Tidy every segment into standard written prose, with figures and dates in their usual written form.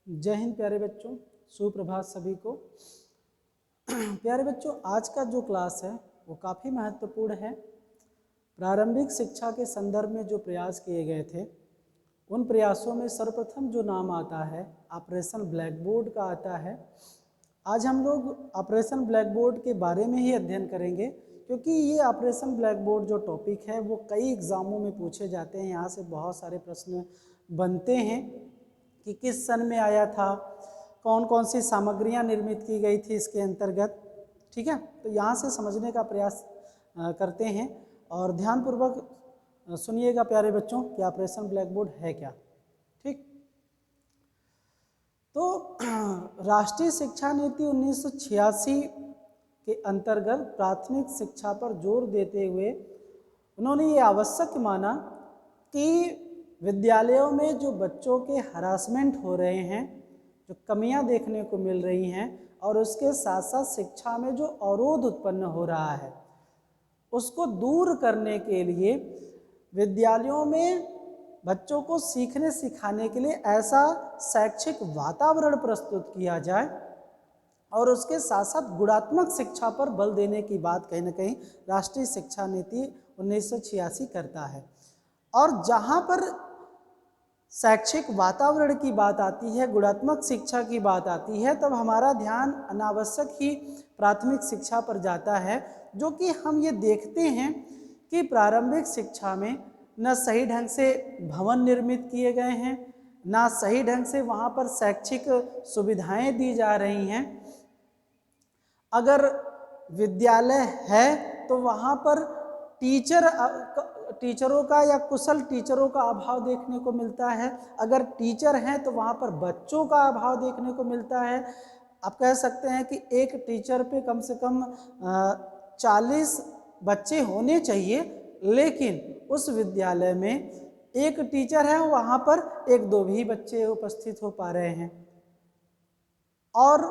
जय हिंद प्यारे बच्चों, सुप्रभात सभी को। प्यारे बच्चों, आज का जो क्लास है वो काफ़ी महत्वपूर्ण है। प्रारंभिक शिक्षा के संदर्भ में जो प्रयास किए गए थे उन प्रयासों में सर्वप्रथम जो नाम आता है ऑपरेशन ब्लैक बोर्ड का आता है। आज हम लोग ऑपरेशन ब्लैक बोर्ड के बारे में ही अध्ययन करेंगे, क्योंकि ये ऑपरेशन ब्लैक बोर्ड जो टॉपिक है वो कई एग्ज़ामों में पूछे जाते हैं। यहाँ से बहुत सारे प्रश्न बनते हैं कि किस सन में आया था, कौन कौन सी सामग्रियाँ निर्मित की गई थी इसके अंतर्गत। ठीक है, तो यहाँ से समझने का प्रयास करते हैं और ध्यानपूर्वक सुनिएगा प्यारे बच्चों कि ऑपरेशन ब्लैक बोर्ड है क्या। ठीक, तो राष्ट्रीय शिक्षा नीति 1986 के अंतर्गत प्राथमिक शिक्षा पर जोर देते हुए उन्होंने ये आवश्यक माना कि विद्यालयों में जो बच्चों के हरासमेंट हो रहे हैं, जो कमियां देखने को मिल रही हैं और उसके साथ साथ शिक्षा में जो अवरोध उत्पन्न हो रहा है उसको दूर करने के लिए विद्यालयों में बच्चों को सीखने सिखाने के लिए ऐसा शैक्षिक वातावरण प्रस्तुत किया जाए और उसके साथ साथ गुणात्मक शिक्षा पर बल देने की बात कहीं ना कहीं राष्ट्रीय शिक्षा नीति 1986 करता है। और जहाँ पर शैक्षिक वातावरण की बात आती है, गुणात्मक शिक्षा की बात आती है, तब हमारा ध्यान अनावश्यक ही प्राथमिक शिक्षा पर जाता है, जो कि हम ये देखते हैं कि प्रारंभिक शिक्षा में न सही ढंग से भवन निर्मित किए गए हैं, ना सही ढंग से वहाँ पर शैक्षिक सुविधाएं दी जा रही हैं। अगर विद्यालय है तो वहाँ पर टीचरों का या कुशल टीचरों का अभाव देखने को मिलता है। अगर टीचर हैं तो वहाँ पर बच्चों का अभाव देखने को मिलता है। आप कह सकते हैं कि एक टीचर पे कम से कम 40 बच्चे होने चाहिए, लेकिन उस विद्यालय में एक टीचर है, वहाँ पर एक दो भी बच्चे उपस्थित हो पा रहे हैं। और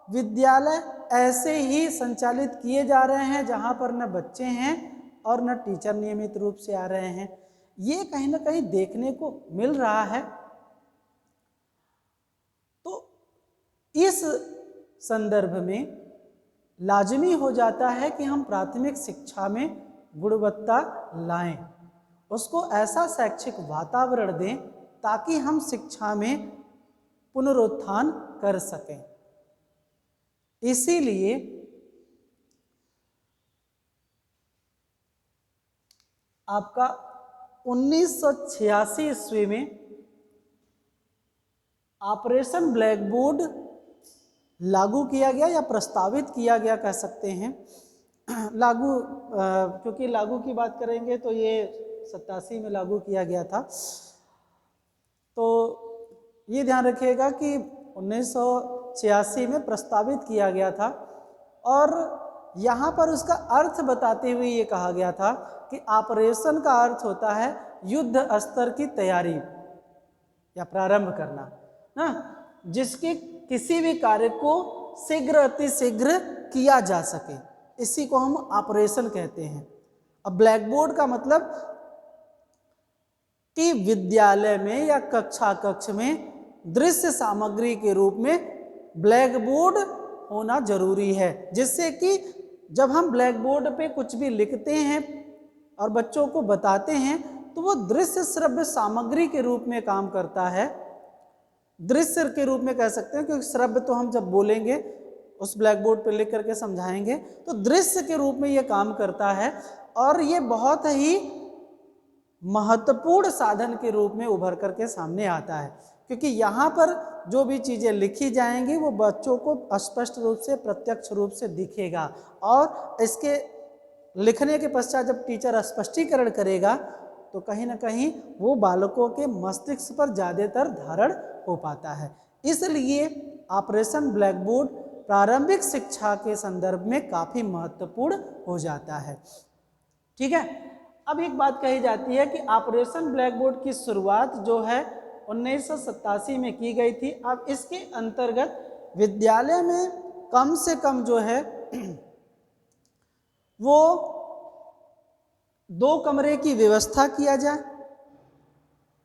विद्यालय ऐसे ही संचालित किए जा रहे हैं जहाँ पर न बच्चे हैं और न टीचर नियमित रूप से आ रहे हैं। ये कहीं ना कहीं देखने को मिल रहा है। तो इस संदर्भ में लाजमी हो जाता है कि हम प्राथमिक शिक्षा में गुणवत्ता लाएं, उसको ऐसा शैक्षिक वातावरण दें ताकि हम शिक्षा में पुनरुत्थान कर सकें। इसीलिए आपका 1986 ईस्वी में ऑपरेशन ब्लैक बोर्ड लागू किया गया या प्रस्तावित किया गया कह सकते हैं। लागू क्योंकि लागू की बात करेंगे तो ये 87 में लागू किया गया था। तो ये ध्यान रखिएगा कि 1986 में प्रस्तावित किया गया था और यहाँ पर उसका अर्थ बताते हुए ये कहा गया था कि ऑपरेशन का अर्थ होता है युद्ध स्तर की तैयारी या प्रारंभ करना ना, जिसके किसी भी कार्य को शीघ्र अतिशीघ्र किया जा सके, इसी को हम ऑपरेशन कहते हैं। अब ब्लैक बोर्ड का मतलब कि विद्यालय में या कक्षा कक्ष में दृश्य सामग्री के रूप में ब्लैक बोर्ड होना जरूरी है, जिससे कि जब हम ब्लैक बोर्ड पे कुछ भी लिखते हैं और बच्चों को बताते हैं तो वो दृश्य श्रव्य सामग्री के रूप में काम करता है। दृश्य के रूप में कह सकते हैं, क्योंकि श्रव्य तो हम जब बोलेंगे उस ब्लैक बोर्ड पर लिख करके समझाएंगे, तो दृश्य के रूप में ये काम करता है और ये बहुत ही महत्वपूर्ण साधन के रूप में उभर करके सामने आता है, क्योंकि यहाँ पर जो भी चीज़ें लिखी जाएंगी वो बच्चों को स्पष्ट रूप से प्रत्यक्ष रूप से दिखेगा और इसके लिखने के पश्चात जब टीचर स्पष्टीकरण करेगा तो कहीं ना कहीं वो बालकों के मस्तिष्क पर ज़्यादातर धारण हो पाता है। इसलिए ऑपरेशन ब्लैक बोर्ड प्रारंभिक शिक्षा के संदर्भ में काफ़ी महत्वपूर्ण हो जाता है। ठीक है, अब एक बात कही जाती है कि ऑपरेशन ब्लैक बोर्ड की शुरुआत जो है 1987 में की गई थी। अब इसके अंतर्गत विद्यालय में कम से कम जो है वो 2 कमरे की व्यवस्था किया जाए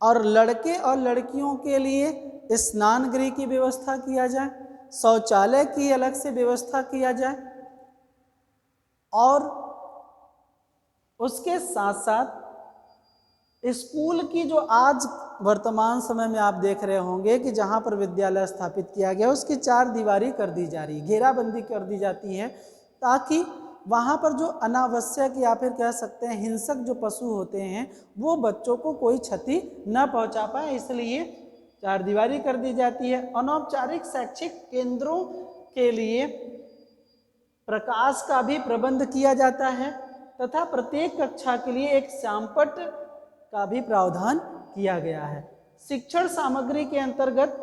और लड़के और लड़कियों के लिए स्नान गृह की व्यवस्था किया जाए, शौचालय की अलग से व्यवस्था किया जाए, और उसके साथ साथ स्कूल की जो आज वर्तमान समय में आप देख रहे होंगे कि जहाँ पर विद्यालय स्थापित किया गया उसकी 4 दीवारी कर दी जा रही, घेराबंदी कर दी जाती है, ताकि वहाँ पर जो अनावश्यक या फिर कह सकते हैं हिंसक जो पशु होते हैं वो बच्चों को कोई क्षति न पहुँचा पाए, इसलिए 4 दीवारी कर दी जाती है। अनौपचारिक शैक्षिक केंद्रों के लिए प्रकाश का भी प्रबंध किया जाता है तथा प्रत्येक कक्षा के लिए एक श्यामपट्ट का भी प्रावधान किया गया है। शिक्षण सामग्री के अंतर्गत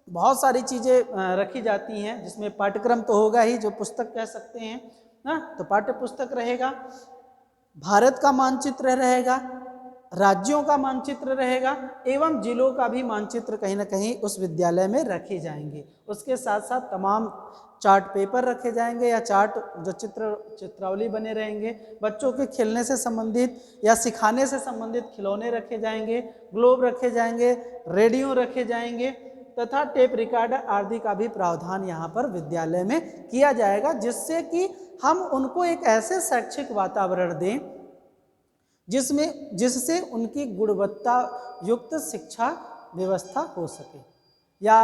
बहुत सारी चीज़ें रखी जाती हैं, जिसमें पाठ्यक्रम तो होगा ही, जो पुस्तक कह सकते हैं ना, तो पाठ्य पुस्तक रहेगा, भारत का मानचित्र रहेगा, राज्यों का मानचित्र रहेगा एवं जिलों का भी मानचित्र कहीं ना कहीं उस विद्यालय में रखे जाएंगे। उसके साथ साथ तमाम चार्ट पेपर रखे जाएंगे या चार्ट जो चित्रावली बने रहेंगे, बच्चों के खेलने से संबंधित या सिखाने से संबंधित खिलौने रखे जाएंगे, ग्लोब रखे जाएंगे, रेडियो रखे जाएंगे तथा टेप रिकॉर्डर आदि का भी प्रावधान यहाँ पर विद्यालय में किया जाएगा, जिससे कि हम उनको एक ऐसे शैक्षिक वातावरण दें जिससे उनकी गुणवत्ता युक्त शिक्षा व्यवस्था हो सके या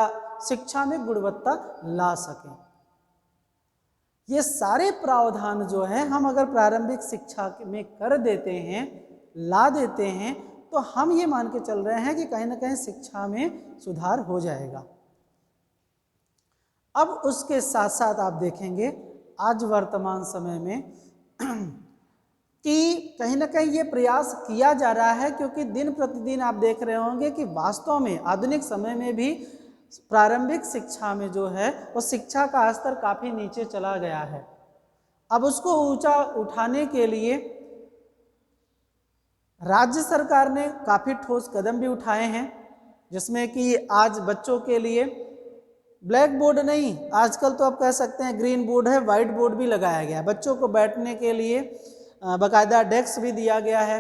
शिक्षा में गुणवत्ता ला सके। ये सारे प्रावधान जो है हम अगर प्रारंभिक शिक्षा में कर देते हैं, ला देते हैं, तो हम ये मान के चल रहे हैं कि कहीं ना कहीं शिक्षा में सुधार हो जाएगा। अब उसके साथ साथ आप देखेंगे आज वर्तमान समय में कि कहीं ना कहीं ये प्रयास किया जा रहा है, क्योंकि दिन प्रतिदिन आप देख रहे होंगे कि वास्तव में आधुनिक समय में भी प्रारंभिक शिक्षा में जो है वो शिक्षा का स्तर काफ़ी नीचे चला गया है। अब उसको ऊंचा उठाने के लिए राज्य सरकार ने काफ़ी ठोस कदम भी उठाए हैं, जिसमें कि आज बच्चों के लिए ब्लैक बोर्ड नहीं, आजकल तो आप कह सकते हैं ग्रीन बोर्ड है, वाइट बोर्ड भी लगाया गया है। बच्चों को बैठने के लिए बाकायदा डेस्क भी दिया गया है।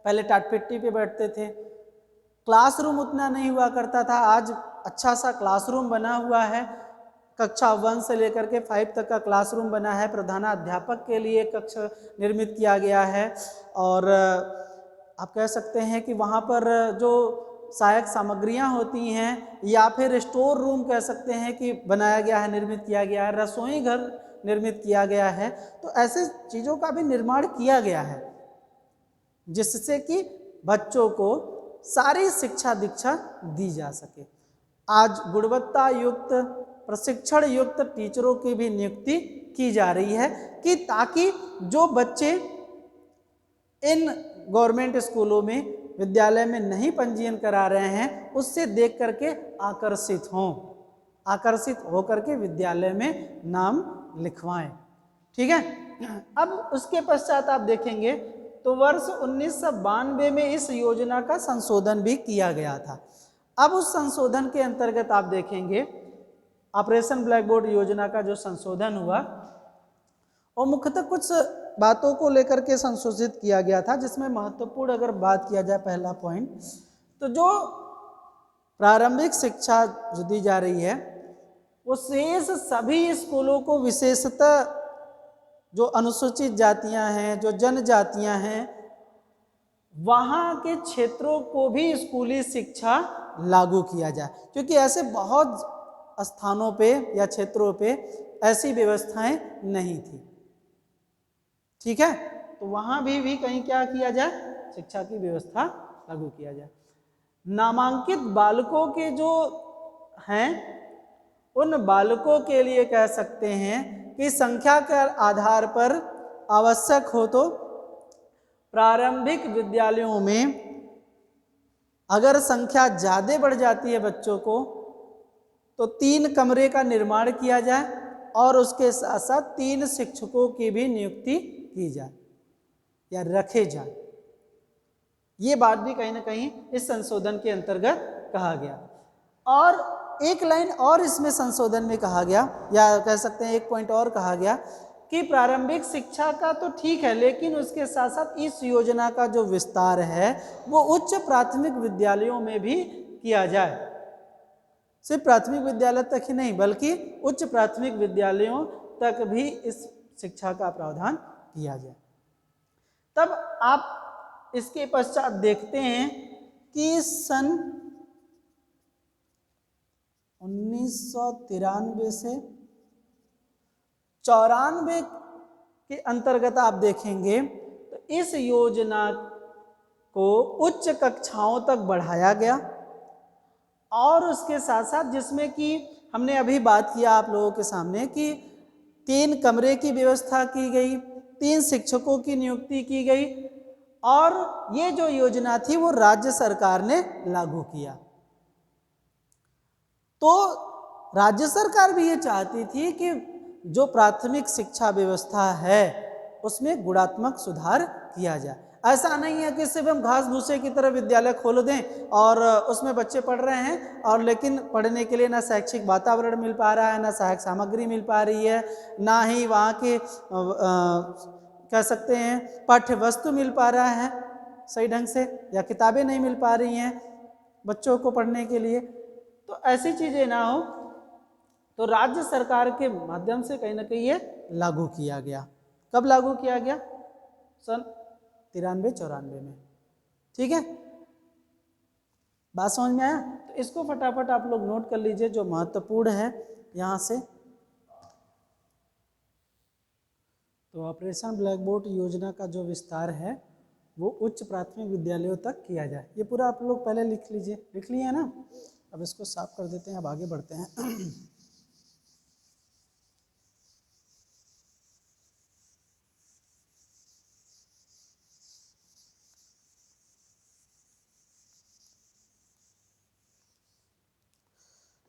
पहले टाटपिट्टी पे बैठते थे, क्लासरूम उतना नहीं हुआ करता था, आज अच्छा सा क्लासरूम बना हुआ है। कक्षा 1 से लेकर के 5 तक का क्लासरूम बना है, प्रधानाध्यापक के लिए कक्ष निर्मित किया गया है और आप कह सकते हैं कि वहाँ पर जो सहायक सामग्रियाँ होती हैं या फिर स्टोर रूम कह सकते हैं कि बनाया गया है, निर्मित किया गया है, रसोई घर निर्मित किया गया है। तो ऐसे चीज़ों का भी निर्माण किया गया है जिससे कि बच्चों को सारी शिक्षा दीक्षा दी जा सके। आज गुणवत्ता युक्त प्रशिक्षण युक्त टीचरों की भी नियुक्ति की जा रही है कि ताकि जो बच्चे इन गवर्नमेंट स्कूलों में विद्यालय में नहीं पंजीयन करा रहे हैं उससे देख करके आकर्षित होकर के विद्यालय में नाम लिखवाएं। ठीक है। अब उसके पश्चात आप देखेंगे तो वर्ष 1992 में इस योजना का संशोधन भी किया गया था। अब उस संशोधन के अंतर्गत आप देखेंगे ऑपरेशन ब्लैक बोर्ड योजना का जो संशोधन हुआ और मुख्यतः कुछ बातों को लेकर के संशोधित किया गया था, जिसमें महत्वपूर्ण अगर बात किया जाए पहला पॉइंट, तो जो प्रारंभिक शिक्षा जो दी जा रही है वो शेष सभी स्कूलों को विशेषतः जो अनुसूचित जातियां हैं, जो जनजातियां हैं, वहाँ के क्षेत्रों को भी स्कूली शिक्षा लागू किया जाए, क्योंकि ऐसे बहुत स्थानों पे या क्षेत्रों पे ऐसी व्यवस्थाएं नहीं थी। ठीक है, तो वहाँ भी कहीं क्या किया जाए, शिक्षा की व्यवस्था लागू किया जाए। नामांकित बालकों के जो हैं उन बालकों के लिए कह सकते हैं कि संख्या के आधार पर आवश्यक हो तो प्रारंभिक विद्यालयों में अगर संख्या ज़्यादा बढ़ जाती है बच्चों को तो 3 कमरे का निर्माण किया जाए और उसके साथ साथ 3 शिक्षकों की भी नियुक्ति की जाए या रखे जाए। ये बात भी कहीं ना कहीं इस संशोधन के अंतर्गत कहा गया। और एक लाइन और इसमें संशोधन में कहा गया या कह सकते हैं एक पॉइंट और कहा गया कि प्रारंभिक शिक्षा का तो ठीक है, लेकिन उसके साथ साथ इस योजना का जो विस्तार है वो उच्च प्राथमिक विद्यालयों में भी किया जाए। सिर्फ प्राथमिक विद्यालय तक ही नहीं बल्कि उच्च प्राथमिक विद्यालयों तक भी इस शिक्षा का प्रावधान किया जाए। तब आप इसके पश्चात देखते हैं कि सन 1993 से 94 के अंतर्गत आप देखेंगे तो इस योजना को उच्च कक्षाओं तक बढ़ाया गया और उसके साथ साथ जिसमें कि हमने अभी बात किया आप लोगों के सामने कि 3 कमरे की व्यवस्था की गई, 3 शिक्षकों की नियुक्ति की गई और ये जो योजना थी वो राज्य सरकार ने लागू किया। तो राज्य सरकार भी ये चाहती थी कि जो प्राथमिक शिक्षा व्यवस्था है उसमें गुणात्मक सुधार किया जाए। ऐसा नहीं है कि सिर्फ हम घास भूसे की तरह विद्यालय खोल दें और उसमें बच्चे पढ़ रहे हैं और लेकिन पढ़ने के लिए ना शैक्षिक वातावरण मिल पा रहा है, ना सहायक सामग्री मिल पा रही है, ना ही वहाँ के कह सकते हैं पाठ्य वस्तु मिल पा रहा है सही ढंग से, या किताबें नहीं मिल पा रही हैं बच्चों को पढ़ने के लिए। तो ऐसी चीज़ें ना हो तो राज्य सरकार के माध्यम से कहीं ना कहीं ये लागू किया गया। कब लागू किया गया? सन 93-94 में। ठीक है, बात समझ में आया? तो इसको फटाफट आप लोग नोट कर लीजिए जो महत्वपूर्ण है यहाँ से। तो ऑपरेशन ब्लैक बोर्ड योजना का जो विस्तार है वो उच्च प्राथमिक विद्यालयों तक किया जाए। ये पूरा आप लोग पहले लिख लीजिए, लिख लिए है ना? अब इसको साफ कर देते हैं, अब आगे बढ़ते हैं।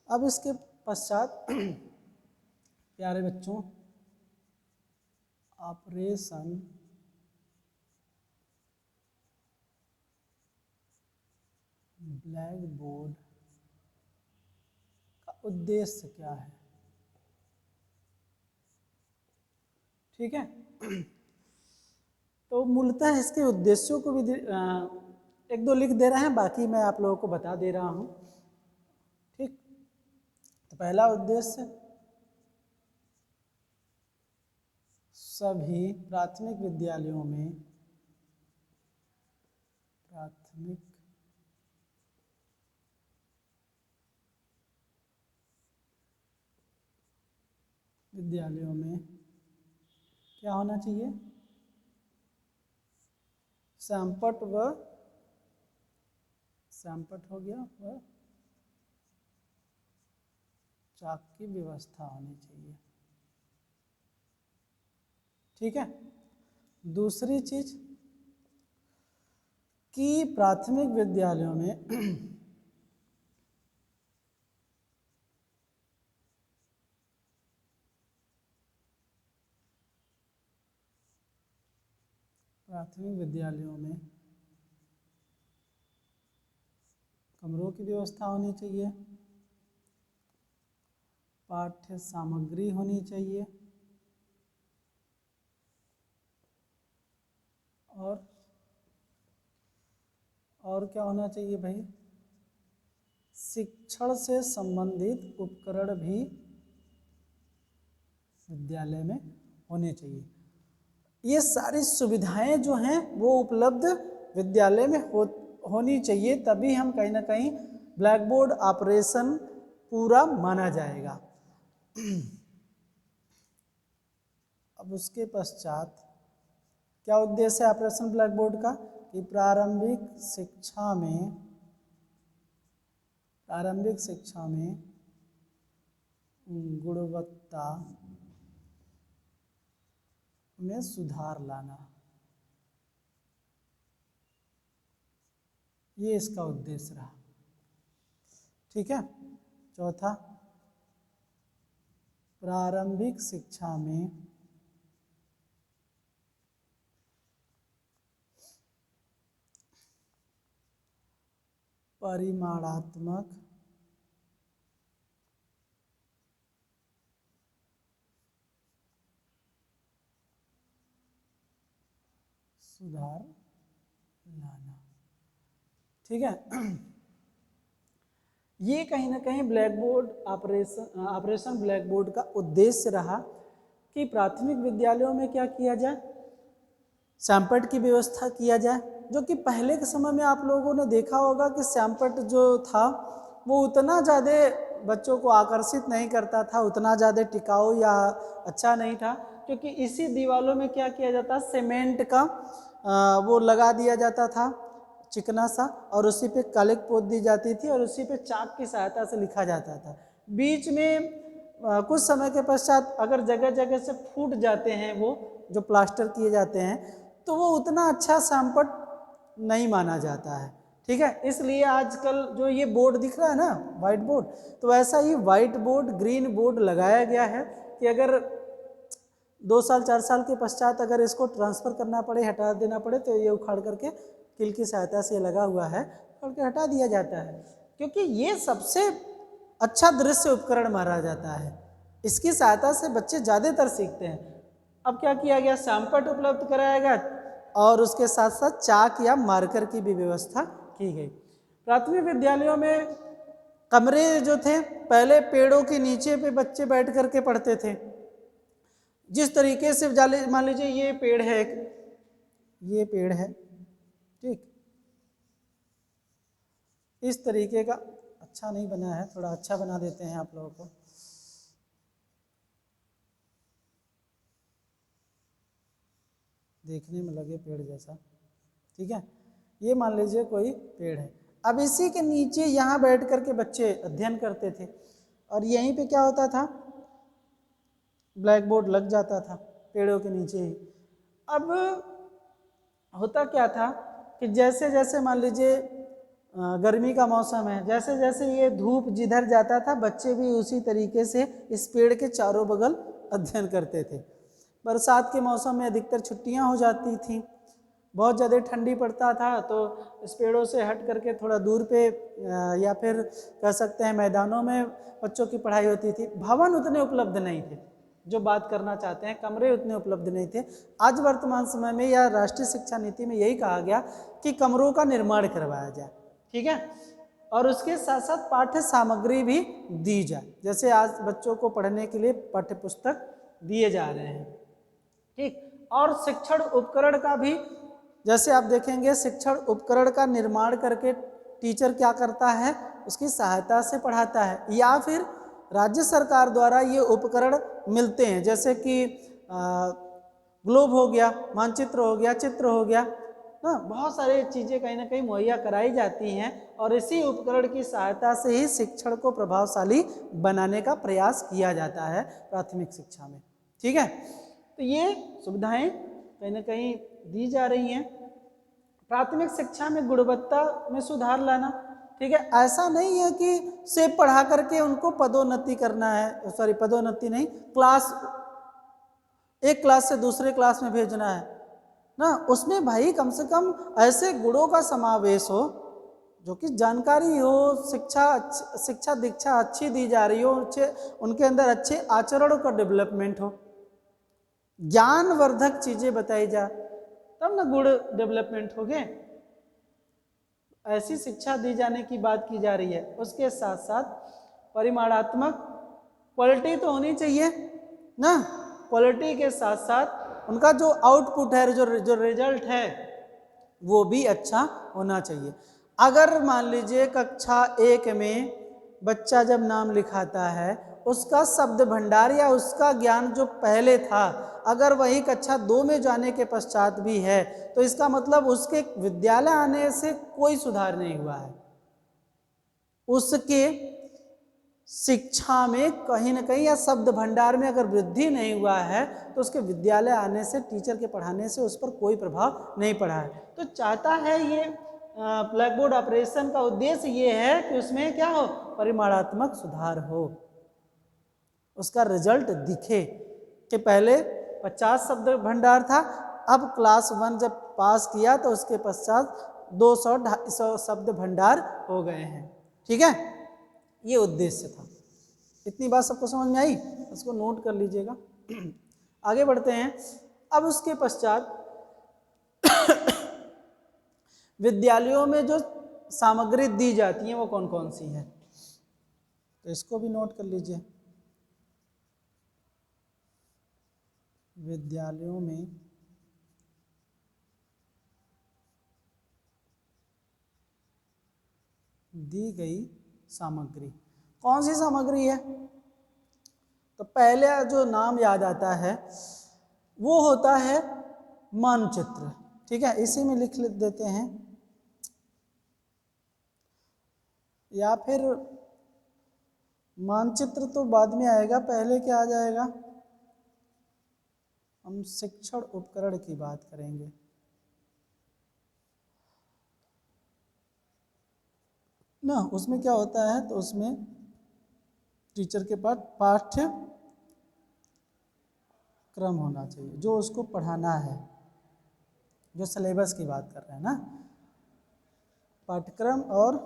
अब इसके पश्चात प्यारे बच्चों, ऑपरेशन ब्लैक बोर्ड का उद्देश्य क्या है? ठीक है, तो मूलतः इसके उद्देश्यों को भी एक दो लिख दे रहे हैं, बाकी मैं आप लोगों को बता दे रहा हूं। ठीक, तो पहला उद्देश्य सभी प्राथमिक विद्यालयों में क्या होना चाहिए? सैंपट हो गया व चाक की व्यवस्था होनी चाहिए। ठीक है, दूसरी चीज कि प्राथमिक विद्यालयों में कमरों की व्यवस्था होनी चाहिए, पाठ्य सामग्री होनी चाहिए और क्या होना चाहिए भाई? शिक्षण से संबंधित उपकरण भी विद्यालय में होने चाहिए। ये सारी सुविधाएं जो हैं वो उपलब्ध विद्यालय में होनी चाहिए, तभी हम कहीं ना कहीं ब्लैक बोर्ड ऑपरेशन पूरा माना जाएगा। अब उसके पश्चात क्या उद्देश्य है ऑपरेशन ब्लैक बोर्ड का? कि प्रारंभिक शिक्षा में गुणवत्ता में सुधार लाना, ये इसका उद्देश्य रहा। ठीक है, चौथा, प्रारंभिक शिक्षा में परिमाणात्मक सुधार लाना। ठीक है, ये कहीं ना कहीं black board operation black board का उद्देश्य रहा कि प्राथमिक विद्यालयों में क्या किया जाए, सैंपट की व्यवस्था किया जाए, जो कि पहले के समय में आप लोगों ने देखा होगा कि सैंपट जो था वो उतना ज़्यादा बच्चों को आकर्षित नहीं करता था, उतना ज़्यादा टिकाऊ या अच्छा नहीं था, क्योंकि इसी दीवारों में क्या किया जाता, सीमेंट का वो लगा दिया जाता था चिकना सा, और उसी पे कालिक पोत दी जाती थी और उसी पे चाक की सहायता से लिखा जाता था। बीच में कुछ समय के पश्चात अगर जगह जगह से फूट जाते हैं वो जो प्लास्टर किए जाते हैं, तो वो उतना अच्छा सैंपट नहीं माना जाता है। ठीक है, इसलिए आजकल जो ये बोर्ड दिख रहा है ना, वाइट बोर्ड, तो वैसा ही वाइट बोर्ड ग्रीन बोर्ड लगाया गया है कि अगर 2 साल 4 साल के पश्चात अगर इसको ट्रांसफ़र करना पड़े, हटा देना पड़े, तो ये उखाड़ करके किल की सहायता से लगा हुआ है, उखाड़ के हटा दिया जाता है, क्योंकि ये सबसे अच्छा दृश्य उपकरण माना जाता है। इसकी सहायता से बच्चे ज़्यादातर सीखते हैं। अब क्या किया गया, सैंपट उपलब्ध कराया गया और उसके साथ साथ चाक या मार्कर की भी व्यवस्था की गई। प्राथमिक विद्यालयों में कमरे जो थे, पहले पेड़ों के नीचे पे बच्चे बैठ करके पढ़ते थे। जिस तरीके से मान लीजिए ये पेड़ है, ये पेड़ है, ठीक, इस तरीके का अच्छा नहीं बना है, थोड़ा अच्छा बना देते हैं आप लोगों को। देखने में लगे पेड़ जैसा, ठीक है, ये मान लीजिए कोई पेड़ है। अब इसी के नीचे यहाँ बैठ करके बच्चे अध्ययन करते थे और यहीं पे क्या होता था, ब्लैक बोर्ड लग जाता था पेड़ों के नीचे ही। अब होता क्या था कि जैसे जैसे मान लीजिए गर्मी का मौसम है, जैसे जैसे ये धूप जिधर जाता था बच्चे भी उसी तरीके से इस पेड़ के चारों बगल अध्ययन करते थे। बरसात के मौसम में अधिकतर छुट्टियां हो जाती थी, बहुत ज़्यादा ठंडी पड़ता था, तो इस पेड़ों से हट करके थोड़ा दूर पे या फिर कह सकते हैं मैदानों में बच्चों की पढ़ाई होती थी। भवन उतने उपलब्ध नहीं थे, जो बात करना चाहते हैं, कमरे उतने उपलब्ध नहीं थे। आज वर्तमान समय में या राष्ट्रीय शिक्षा नीति में यही कहा गया कि कमरों का निर्माण करवाया जाए, ठीक है, और उसके साथ साथ पाठ्य सामग्री भी दी जाए। जैसे आज बच्चों को पढ़ने के लिए पाठ्य पुस्तक दिए जा रहे हैं, ठीक, और शिक्षण उपकरण का भी, जैसे आप देखेंगे शिक्षण उपकरण का निर्माण करके टीचर क्या करता है, उसकी सहायता से पढ़ाता है, या फिर राज्य सरकार द्वारा ये उपकरण मिलते हैं, जैसे कि ग्लोब हो गया, मानचित्र हो गया, चित्र हो गया ना, बहुत सारी चीज़ें कहीं ना कहीं मुहैया कराई जाती हैं और इसी उपकरण की सहायता से ही शिक्षण को प्रभावशाली बनाने का प्रयास किया जाता है प्राथमिक शिक्षा में। ठीक है, तो ये सुविधाएं कहीं ना कहीं दी जा रही हैं। प्राथमिक शिक्षा में गुणवत्ता में सुधार लाना, ठीक है, ऐसा नहीं है कि सिर्फ पढ़ा करके उनको पदोन्नति करना है, सॉरी पदोन्नति नहीं, क्लास एक क्लास से दूसरे क्लास में भेजना है ना, उसमें भाई कम से कम ऐसे गुणों का समावेश हो जो कि जानकारी हो, शिक्षा दीक्षा अच्छी दी जा रही हो, उनके अंदर अच्छे आचरणों का डेवलपमेंट हो, ज्ञानवर्धक चीजें बताई जा, तब ना गुण डेवलपमेंट हो गए। ऐसी शिक्षा दी जाने की बात की जा रही है। उसके साथ साथ परिमाणात्मक क्वालिटी तो होनी चाहिए ना, क्वालिटी के साथ साथ उनका जो आउटपुट है, जो रिजल्ट है वो भी अच्छा होना चाहिए। अगर मान लीजिए कक्षा 1 में बच्चा जब नाम लिखाता है, उसका शब्द भंडार या उसका ज्ञान जो पहले था अगर वही कक्षा 2 में जाने के पश्चात भी है, तो इसका मतलब उसके विद्यालय आने से कोई सुधार नहीं हुआ है, उसके शिक्षा में कहीं ना कहीं या शब्द भंडार में अगर वृद्धि नहीं हुआ है, तो उसके विद्यालय आने से, टीचर के पढ़ाने से उस पर कोई प्रभाव नहीं पड़ा है। तो चाहता है ये ब्लैक बोर्ड ऑपरेशन का उद्देश्य ये है कि उसमें क्या हो, परिमाणात्मक सुधार हो, उसका रिजल्ट दिखे कि पहले 50 शब्द भंडार था, अब क्लास 1 जब पास किया तो उसके पश्चात 200-250 शब्द भंडार हो गए हैं। ठीक है, ये उद्देश्य था। इतनी बात सबको समझ में आई, इसको नोट कर लीजिएगा। आगे बढ़ते हैं। अब उसके पश्चात विद्यालयों में जो सामग्री दी जाती है वो कौन कौन सी है, तो इसको भी नोट कर लीजिए। विद्यालयों में दी गई सामग्री, कौन सी सामग्री है, तो पहले जो नाम याद आता है वो होता है मानचित्र। ठीक है, इसी में लिख देते हैं, या फिर मानचित्र तो बाद में आएगा, पहले क्या आ जाएगा, हम शिक्षण उपकरण की बात करेंगे। ना उसमें क्या होता है, तो उसमें टीचर के पास पाठ्य क्रम होना चाहिए, जो उसको पढ़ाना है, जो सिलेबस की बात कर रहे हैं ना, पाठ्यक्रम और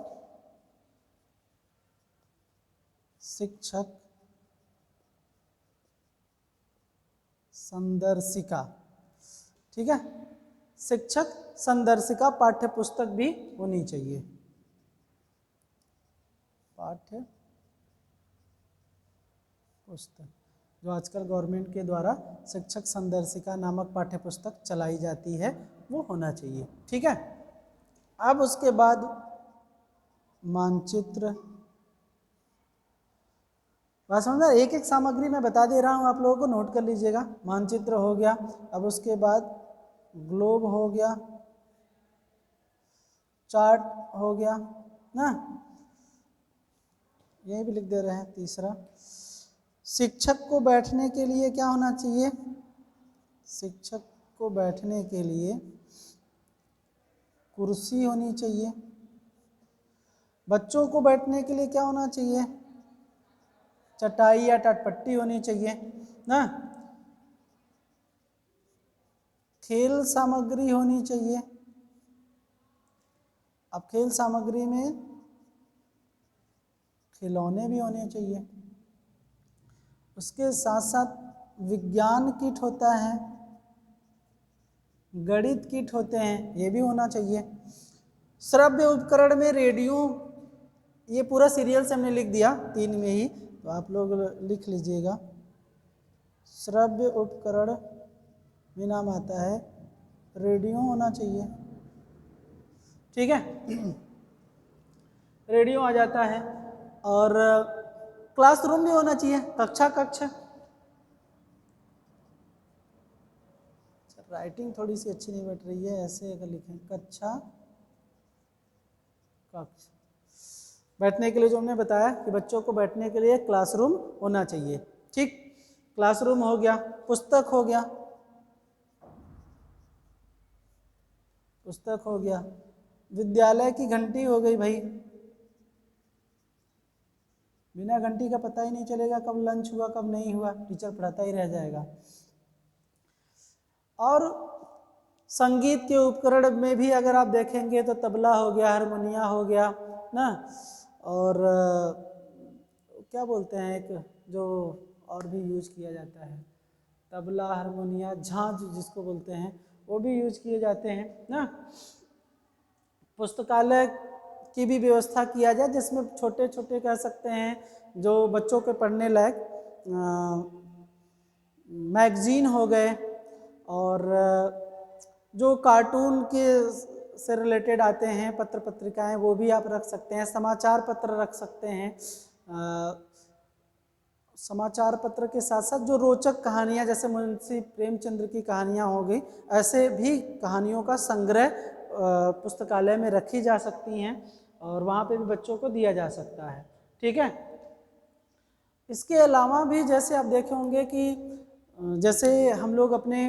शिक्षक संदर्शिका। ठीक है, शिक्षक संदर्शिका पाठ्य पुस्तक भी होनी चाहिए, पाठ्य पुस्तक जो आजकल गवर्नमेंट के द्वारा शिक्षक संदर्शिका नामक पाठ्य पुस्तक चलाई जाती है वो होना चाहिए। ठीक है, अब उसके बाद मानचित्र, बात समझा, एक एक सामग्री मैं बता दे रहा हूँ, आप लोगों को नोट कर लीजिएगा। मानचित्र हो गया, अब उसके बाद ग्लोब हो गया, चार्ट हो गया ना, यही भी लिख दे रहे हैं। तीसरा, शिक्षक को बैठने के लिए क्या होना चाहिए, शिक्षक को बैठने के लिए कुर्सी होनी चाहिए। बच्चों को बैठने के लिए क्या होना चाहिए, चटाई या टटपट्टी होनी चाहिए ना। खेल सामग्री होनी चाहिए, अब खेल सामग्री में खिलौने भी होने चाहिए। उसके साथ साथ विज्ञान किट होता है, गणित किट होते हैं, ये भी होना चाहिए। श्रव्य उपकरण में रेडियो, ये पूरा सीरियल से हमने लिख दिया 3 में ही, तो आप लोग लिख लीजिएगा। श्रव्य उपकरण में नाम आता है रेडियो होना चाहिए। ठीक है, रेडियो आ जाता है, और क्लासरूम भी होना चाहिए, कक्षा कक्ष। राइटिंग थोड़ी सी अच्छी नहीं बैठ रही है, ऐसे अगर लिखें कक्षा कक्ष, बैठने के लिए जो हमने बताया कि बच्चों को बैठने के लिए क्लासरूम होना चाहिए। ठीक, क्लासरूम हो गया, पुस्तक हो गया, पुस्तक हो गया, विद्यालय की घंटी हो गई भाई, बिना घंटी का पता ही नहीं चलेगा कब लंच हुआ कब नहीं हुआ, टीचर पढ़ाता ही रह जाएगा। और संगीत के उपकरण में भी अगर आप देखेंगे तो तबला हो गया, हारमोनिया हो गया ना, और क्या बोलते हैं एक जो और भी यूज किया जाता है, तबला, हारमोनिया, झांझ जिसको बोलते हैं, वो भी यूज किए जाते हैं ना। पुस्तकालय की भी व्यवस्था किया जाए, जिसमें छोटे छोटे कह सकते हैं जो बच्चों के पढ़ने लायक मैगजीन हो गए, और जो कार्टून के से रिलेटेड आते हैं पत्र पत्रिकाएं, वो भी आप रख सकते हैं। समाचार पत्र रख सकते हैं, समाचार पत्र के साथ साथ जो रोचक कहानियाँ, जैसे मुंशी प्रेमचंद्र की कहानियाँ हो गई, ऐसे भी कहानियों का संग्रह पुस्तकालय में रखी जा सकती हैं, और वहाँ पे भी बच्चों को दिया जा सकता है। ठीक है, इसके अलावा भी जैसे आप देखे होंगे कि जैसे हम लोग अपने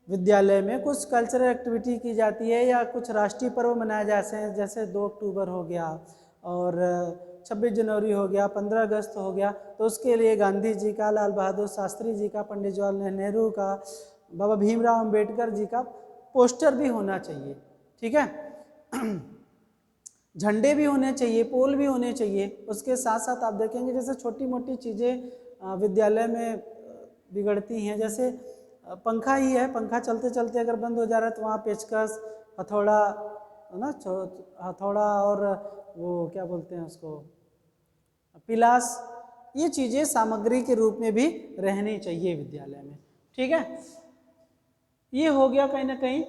विद्यालय में कुछ कल्चरल एक्टिविटी की जाती है, या कुछ राष्ट्रीय पर्व मनाए जाते हैं, जैसे 2 अक्टूबर हो गया, और 26 जनवरी हो गया, 15 अगस्त हो गया, तो उसके लिए गांधी जी का, लाल बहादुर शास्त्री जी का, पंडित जवाहरलाल नेहरू का, बाबा भीमराव अंबेडकर जी का पोस्टर भी होना चाहिए। ठीक है, झंडे भी होने चाहिए, पोल भी होने चाहिए। उसके साथ साथ आप देखेंगे जैसे छोटी मोटी चीज़ें विद्यालय में बिगड़ती हैं, जैसे पंखा ही है, पंखा चलते चलते अगर बंद हो जा रहा है तो वहाँ पेचकस, हथौड़ा है ना, हथौड़ा और वो क्या बोलते हैं उसको, पिलास, ये चीज़ें सामग्री के रूप में भी रहनी चाहिए विद्यालय में। ठीक है, ये हो गया कहीं ना कहीं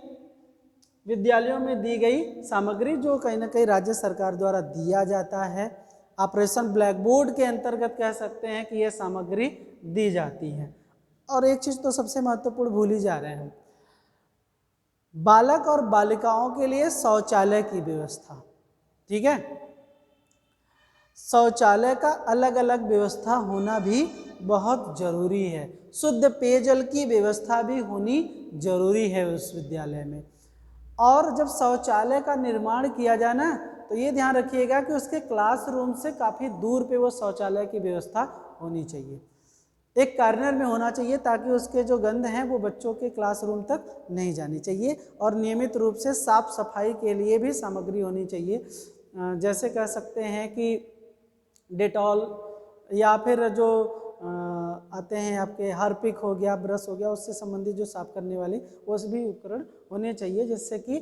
विद्यालयों में दी गई सामग्री जो कहीं ना कहीं राज्य सरकार द्वारा दिया जाता है। ऑपरेशन ब्लैक बोर्ड के अंतर्गत कह सकते हैं कि यह सामग्री दी जाती है। और एक चीज़ तो सबसे महत्वपूर्ण भूल ही जा रहे हैं, बालक और बालिकाओं के लिए शौचालय की व्यवस्था। ठीक है, शौचालय का अलग अलग व्यवस्था होना भी बहुत जरूरी है। शुद्ध पेयजल की व्यवस्था भी होनी जरूरी है उस विद्यालय में। और जब शौचालय का निर्माण किया जाए ना, तो ये ध्यान रखिएगा कि उसके क्लासरूम से काफ़ी दूर पे वो शौचालय की व्यवस्था होनी चाहिए, एक कॉर्नर में होना चाहिए, ताकि उसके जो गंध हैं वो बच्चों के क्लासरूम तक नहीं जानी चाहिए। और नियमित रूप से साफ सफाई के लिए भी सामग्री होनी चाहिए, जैसे कह सकते हैं कि डेटॉल या फिर जो आते हैं आपके हार्पिक हो गया, ब्रश हो गया, उससे संबंधित जो साफ करने वाले वो सभी उपकरण होने चाहिए, जिससे कि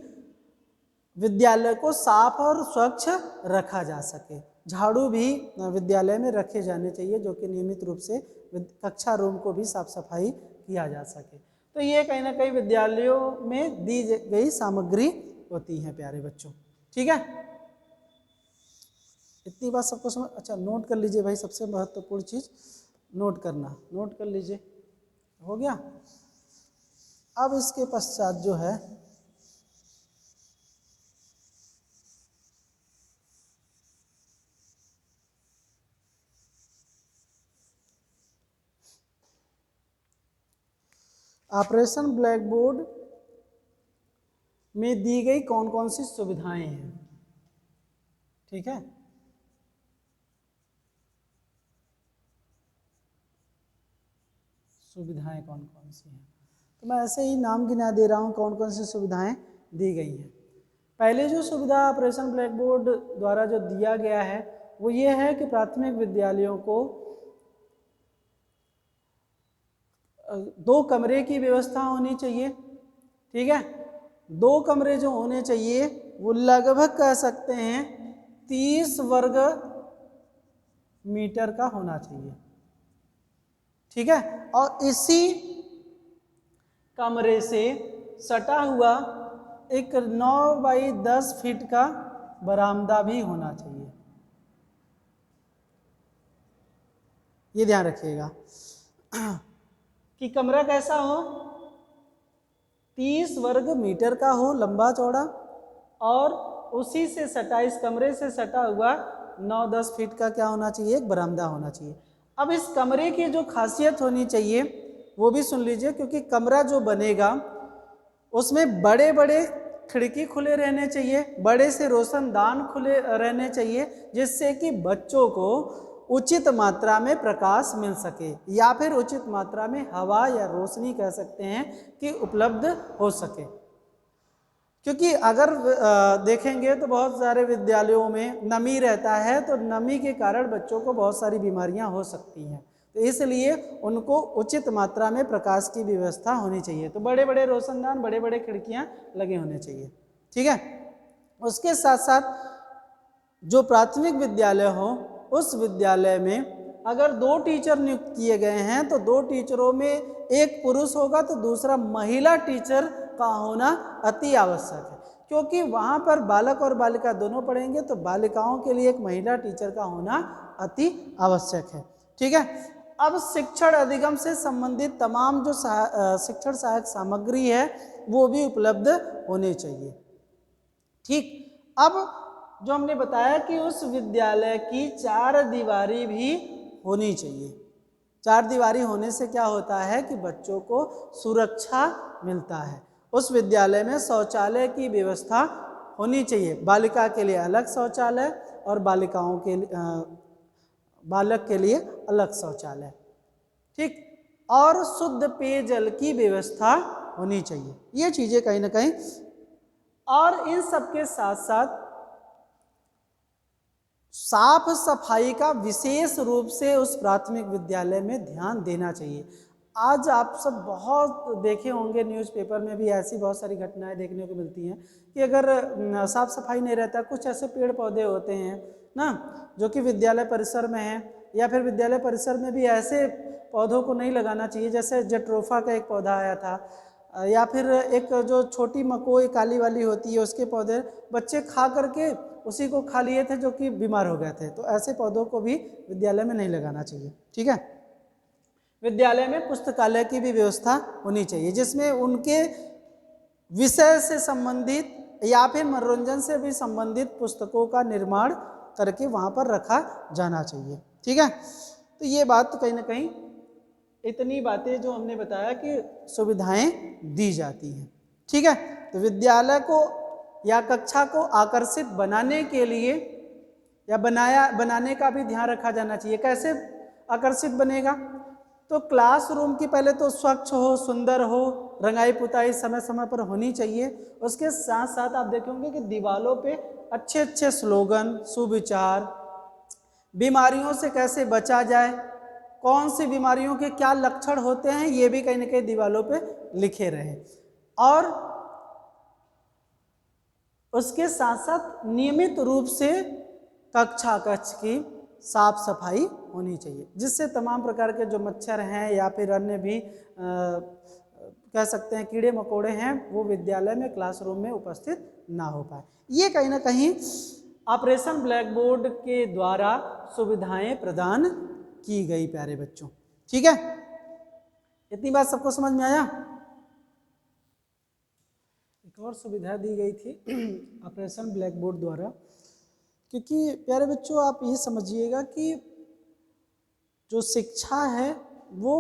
विद्यालय को साफ और स्वच्छ रखा जा सके। झाड़ू भी विद्यालय में रखे जाने चाहिए, जो कि नियमित रूप से कक्षा रूम को भी साफ सफाई किया जा सके। तो ये कहीं ना कहीं विद्यालयों में दी गई सामग्री होती है प्यारे बच्चों। ठीक है, इतनी बात सबको समझ। अच्छा, नोट कर लीजिए भाई, सबसे महत्वपूर्ण चीज़ नोट करना, नोट कर लीजिए, हो गया। अब इसके पश्चात जो है ऑपरेशन ब्लैक बोर्ड में दी गई कौन कौन सी सुविधाएं हैं। ठीक है, सुविधाएं कौन कौन सी हैं, तो मैं ऐसे ही नाम गिना दे रहा हूं कौन कौन सी सुविधाएं दी गई हैं। पहले जो सुविधा ऑपरेशन ब्लैक बोर्ड द्वारा जो दिया गया है वो ये है कि प्राथमिक विद्यालयों को 2 कमरे की व्यवस्था होनी चाहिए। ठीक है, 2 कमरे जो होने चाहिए वो लगभग कह सकते हैं 30 वर्ग मीटर का होना चाहिए। ठीक है, और इसी कमरे से सटा हुआ एक 9 बाई 10 फीट का बरामदा भी होना चाहिए। ये ध्यान रखिएगा कि कमरा कैसा हो, 30 वर्ग मीटर का हो लंबा चौड़ा, और उसी से सटा, इस कमरे से सटा हुआ 9-10 फीट का क्या होना चाहिए, एक बरामदा होना चाहिए। अब इस कमरे की जो खासियत होनी चाहिए वो भी सुन लीजिए, क्योंकि कमरा जो बनेगा उसमें बड़े बड़े खिड़की खुले रहने चाहिए, बड़े से रोशनदान खुले रहने चाहिए, जिससे कि बच्चों को उचित मात्रा में प्रकाश मिल सके, या फिर उचित मात्रा में हवा या रोशनी कह सकते हैं कि उपलब्ध हो सके। क्योंकि अगर देखेंगे तो बहुत सारे विद्यालयों में नमी रहता है, तो नमी के कारण बच्चों को बहुत सारी बीमारियां हो सकती हैं, तो इसलिए उनको उचित मात्रा में प्रकाश की व्यवस्था होनी चाहिए। तो बड़े बड़े रोशनदान, बड़े बड़े खिड़कियां लगे होने चाहिए। ठीक है, उसके साथ साथ जो प्राथमिक विद्यालय हो उस विद्यालय में अगर 2 टीचर नियुक्त किए गए हैं तो 2 टीचरों में एक पुरुष होगा तो दूसरा महिला टीचर का होना अति आवश्यक है, क्योंकि वहाँ पर बालक और बालिका दोनों पढ़ेंगे, तो बालिकाओं के लिए एक महिला टीचर का होना अति आवश्यक है। ठीक है, अब शिक्षण अधिगम से संबंधित तमाम जो शिक्षण सहायक सामग्री है वो भी उपलब्ध होने चाहिए। ठीक, अब जो हमने बताया कि उस विद्यालय की 4 दीवारी भी होनी चाहिए। 4 दीवारी होने से क्या होता है कि बच्चों को सुरक्षा मिलता है। उस विद्यालय में शौचालय की व्यवस्था होनी चाहिए, बालिका के लिए अलग शौचालय और बालिकाओं के बालक के लिए अलग शौचालय। ठीक, और शुद्ध पेयजल की व्यवस्था होनी चाहिए। ये चीज़ें कहीं ना कहीं, और इन सब के साथ साथ साफ सफाई का विशेष रूप से उस प्राथमिक विद्यालय में ध्यान देना चाहिए। आज आप सब बहुत देखे होंगे, न्यूज़पेपर में भी ऐसी बहुत सारी घटनाएं देखने को मिलती हैं कि अगर साफ सफाई नहीं रहता, कुछ ऐसे पेड़ पौधे होते हैं ना जो कि विद्यालय परिसर में हैं, या फिर विद्यालय परिसर में भी ऐसे पौधों को नहीं लगाना चाहिए, जैसे जेट्रोफा का एक पौधा आया था, या फिर एक जो छोटी मकोई काली वाली होती है उसके पौधे बच्चे खा करके उसी को खा लिए थे जो कि बीमार हो गए थे। तो ऐसे पौधों को भी विद्यालय में नहीं लगाना चाहिए। ठीक है, विद्यालय में पुस्तकालय की भी व्यवस्था होनी चाहिए जिसमें उनके विषय से संबंधित या फिर मनोरंजन से भी संबंधित पुस्तकों का निर्माण करके वहाँ पर रखा जाना चाहिए। ठीक है, तो ये बात तो कहीं ना कहीं इतनी बातें जो हमने बताया कि सुविधाएं दी जाती हैं। ठीक है, तो विद्यालय को या कक्षा को आकर्षित बनाने के लिए या बनाने का भी ध्यान रखा जाना चाहिए। कैसे आकर्षित बनेगा? तो क्लासरूम की पहले तो स्वच्छ हो, सुंदर हो, रंगाई पुताई समय समय पर होनी चाहिए। उसके साथ साथ आप देखेंगे कि दीवारों पे अच्छे अच्छे स्लोगन, सुविचार, बीमारियों से कैसे बचा जाए, कौन सी बीमारियों के क्या लक्षण होते हैं, ये भी कहीं ना कहीं दीवारों पे लिखे रहे। और उसके साथ साथ नियमित रूप से कक्ष की साफ सफाई होनी चाहिए, जिससे तमाम प्रकार के जो मच्छर हैं या फिर अन्य भी कह सकते हैं कीड़े मकोड़े हैं वो विद्यालय में क्लासरूम में उपस्थित ना हो पाए। ये कहीं ना कहीं ऑपरेशन ब्लैक बोर्ड के द्वारा सुविधाएं प्रदान की गई प्यारे बच्चों। ठीक है, इतनी बात सबको समझ में आया? एक और सुविधा दी गई थी ऑपरेशन ब्लैक बोर्ड द्वारा, क्योंकि प्यारे बच्चों आप ये समझिएगा कि जो शिक्षा है वो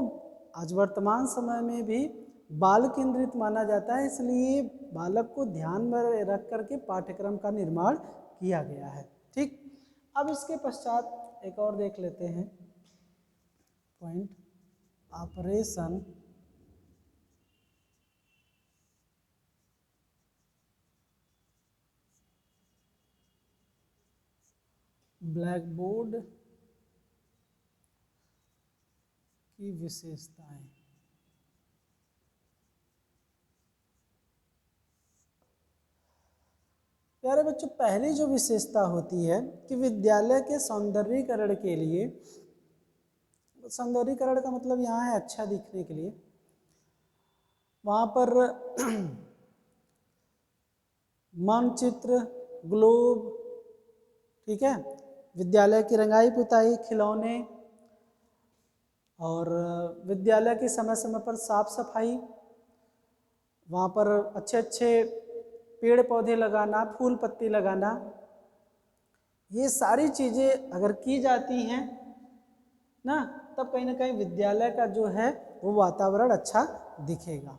आज वर्तमान समय में भी बाल केंद्रित माना जाता है, इसलिए बालक को ध्यान में रख करके पाठ्यक्रम का निर्माण किया गया है। ठीक, अब इसके पश्चात एक और देख लेते हैं पॉइंट, ऑपरेशन ब्लैक बोर्ड की विशेषताएं। प्यारे बच्चों, पहली जो विशेषता होती है कि विद्यालय के सौंदर्यीकरण के लिए, सौंदर्यीकरण का मतलब यहाँ है अच्छा दिखने के लिए, वहाँ पर मानचित्र, ग्लोब, ठीक है, विद्यालय की रंगाई पुताई, खिलौने और विद्यालय की समय समय पर साफ सफाई, वहाँ पर अच्छे अच्छे पेड़ पौधे लगाना, फूल पत्ती लगाना, ये सारी चीज़ें अगर की जाती हैं ना तब कहीं ना कहीं विद्यालय का जो है वो वातावरण अच्छा दिखेगा।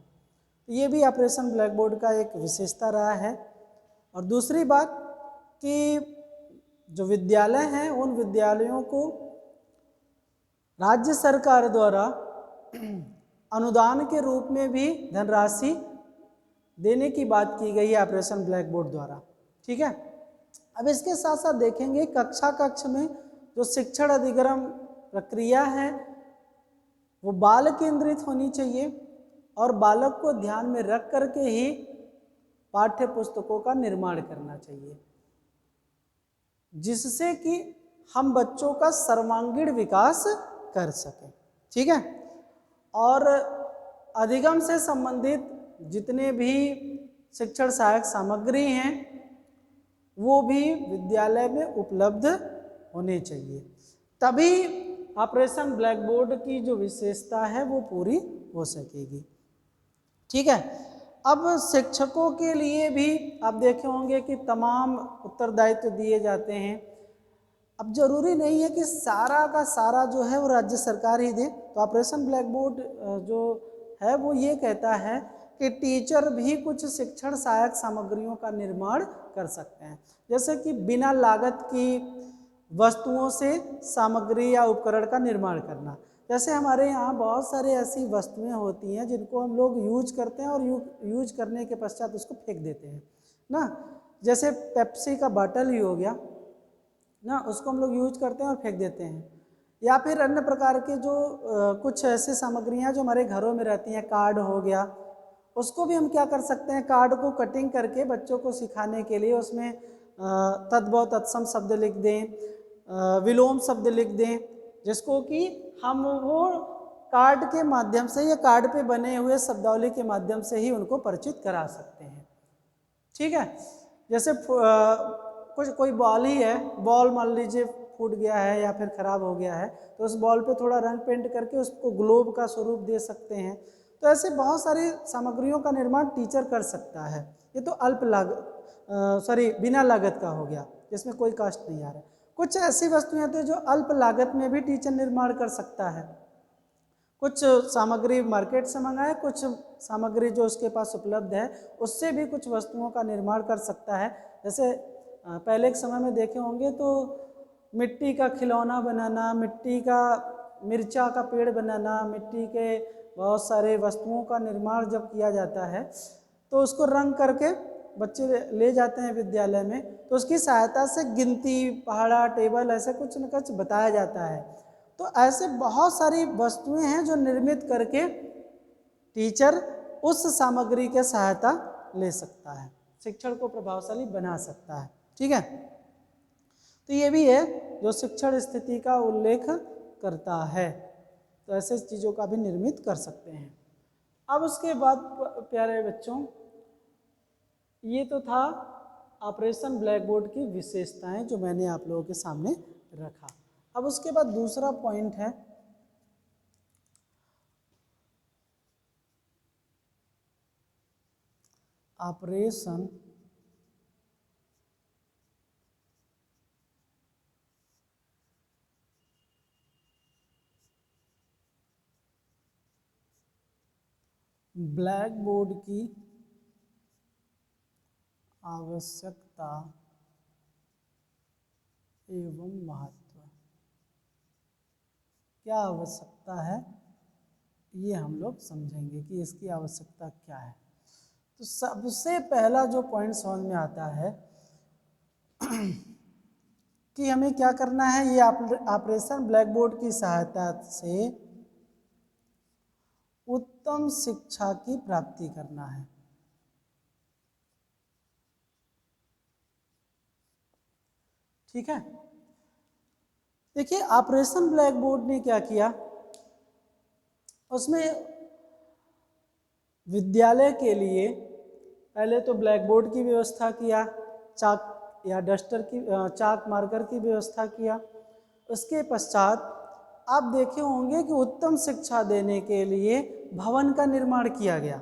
ये भी ऑपरेशन ब्लैक बोर्ड का एक विशेषता रहा है। और दूसरी बात कि जो विद्यालय हैं उन विद्यालयों को राज्य सरकार द्वारा अनुदान के रूप में भी धनराशि देने की बात की गई है ऑपरेशन ब्लैक बोर्ड द्वारा। ठीक है, अब इसके साथ साथ देखेंगे कक्ष में जो शिक्षण अधिगम प्रक्रिया है वो बाल केंद्रित होनी चाहिए और बालक को ध्यान में रख करके ही पाठ्य पुस्तकों का निर्माण करना चाहिए, जिससे कि हम बच्चों का सर्वांगीण विकास कर सकें। ठीक है, और अधिगम से संबंधित जितने भी शिक्षण सहायक सामग्री हैं वो भी विद्यालय में उपलब्ध होने चाहिए, तभी ऑपरेशन ब्लैक बोर्ड की जो विशेषता है वो पूरी हो सकेगी। ठीक है, अब शिक्षकों के लिए भी आप देखे होंगे कि तमाम उत्तरदायित्व दिए जाते हैं। अब जरूरी नहीं है कि सारा का सारा जो है वो राज्य सरकार ही दे, तो ऑपरेशन ब्लैक बोर्ड जो है वो ये कहता है कि टीचर भी कुछ शिक्षण सहायक सामग्रियों का निर्माण कर सकते हैं, जैसे कि बिना लागत की वस्तुओं से सामग्री या उपकरण का निर्माण करना। जैसे हमारे यहाँ बहुत सारे ऐसी वस्तुएं होती हैं जिनको हम लोग यूज करते हैं और यूज करने के पश्चात उसको फेंक देते हैं ना, जैसे पेप्सी का बॉटल ही हो गया ना, उसको हम लोग यूज करते हैं और फेंक देते हैं, या फिर अन्य प्रकार के जो कुछ ऐसी सामग्रियां जो हमारे घरों में रहती हैं, कार्ड हो गया, उसको भी हम क्या कर सकते हैं, कार्ड को कटिंग करके बच्चों को सिखाने के लिए उसमें तद्भव तत्सम शब्द लिख दें, विलोम शब्द लिख दें, जिसको कि हम वो कार्ड के माध्यम से या कार्ड पे बने हुए शब्दावली के माध्यम से ही उनको परिचित करा सकते हैं। ठीक है, जैसे कुछ कोई बॉल ही है, बॉल मान लीजिए फूट गया है या फिर खराब हो गया है, तो उस बॉल पे थोड़ा रंग पेंट करके उसको ग्लोब का स्वरूप दे सकते हैं। तो ऐसे बहुत सारी सामग्रियों का निर्माण टीचर कर सकता है। ये तो बिना लागत का हो गया, जिसमें कोई कॉस्ट नहीं आ रहा है। कुछ ऐसी वस्तुएं तो जो अल्प लागत में भी टीचर निर्माण कर सकता है। कुछ सामग्री मार्केट से मंगाए, कुछ सामग्री जो उसके पास उपलब्ध है उससे भी कुछ वस्तुओं का निर्माण कर सकता है। जैसे पहले के समय में देखे होंगे तो मिट्टी का खिलौना बनाना, मिट्टी का मिर्चा का पेड़ बनाना, मिट्टी के बहुत सारे वस्तुओं का निर्माण जब किया जाता है तो उसको रंग करके बच्चे ले जाते हैं विद्यालय में, तो उसकी सहायता से गिनती, पहाड़ा, टेबल ऐसे कुछ न कुछ बताया जाता है। तो ऐसे बहुत सारी वस्तुएं हैं जो निर्मित करके टीचर उस सामग्री के सहायता ले सकता है, शिक्षण को प्रभावशाली बना सकता है। ठीक है, तो ये भी है जो शिक्षण स्थिति का उल्लेख करता है। तो ऐसे चीज़ों का भी निर्मित कर सकते हैं। अब उसके बाद प्यारे बच्चों, ये तो था ऑपरेशन ब्लैक बोर्ड की विशेषताएं जो मैंने आप लोगों के सामने रखा। अब उसके बाद दूसरा पॉइंट है ऑपरेशन ब्लैक बोर्ड की आवश्यकता एवं महत्व। क्या आवश्यकता है ये हम लोग समझेंगे कि इसकी आवश्यकता क्या है। तो सबसे पहला जो पॉइंट समझ में आता है कि हमें क्या करना है, ये ऑपरेशन ब्लैक बोर्ड की सहायता से उत्तम शिक्षा की प्राप्ति करना है। ठीक है, देखिए ऑपरेशन ब्लैक बोर्ड ने क्या किया, उसमें विद्यालय के लिए पहले तो ब्लैक बोर्ड की व्यवस्था किया, चाक या डस्टर की, चाक मार्कर की व्यवस्था किया। उसके पश्चात आप देखे होंगे कि उत्तम शिक्षा देने के लिए भवन का निर्माण किया गया।